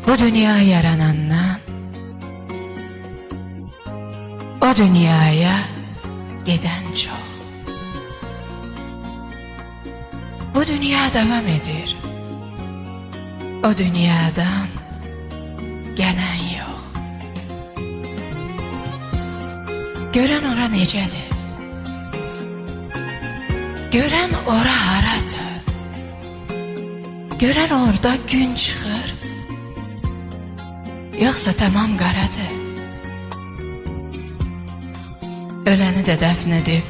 Bu dünya yaranandan o dünyaya giden çok. Bu dünya devam edir. O dünyadan gelen yok. Gören ora necədir? Gören ora haradır? Gören orada gün çıxır, yoxsa tamam qaradır? Öləni də dəfn edib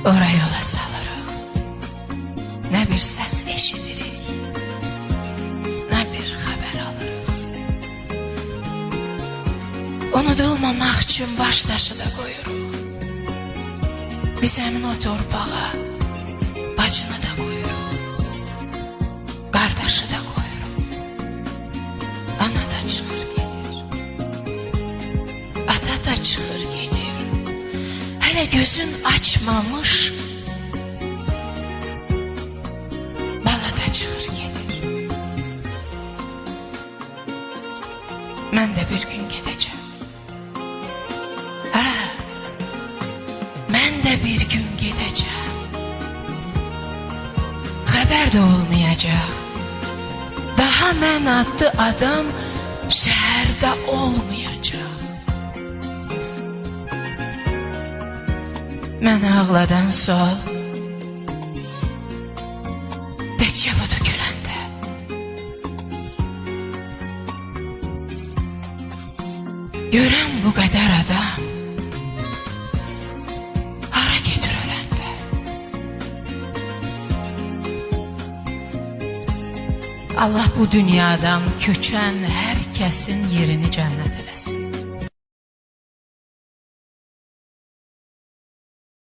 ora yola salırıq. Nə bir səs eşidirik, nə bir xəbər alırıq. Unudulmamaq üçün baş daşı da qoyuruq. Biz həmin o torpağa bacını da qoyuruq, qardaşı da qoyuruq. Ana da çıxır gedir, ata da çıxır gedir. Hələ gözün açmamış bala da çıxır gedir. Mən də bir gün gedəcəm. Mən də bir gün gedəcəm. Xəbər də olmayacaq. Daha mən adlı adam şəhərdə olmayacaq. Məni ağladan sol təkcə budur güləndə. Görən bu qədər adam hara gedir öləndə? Allah bu dünyadan köçən hər kəsin yerini cənnət eləsin.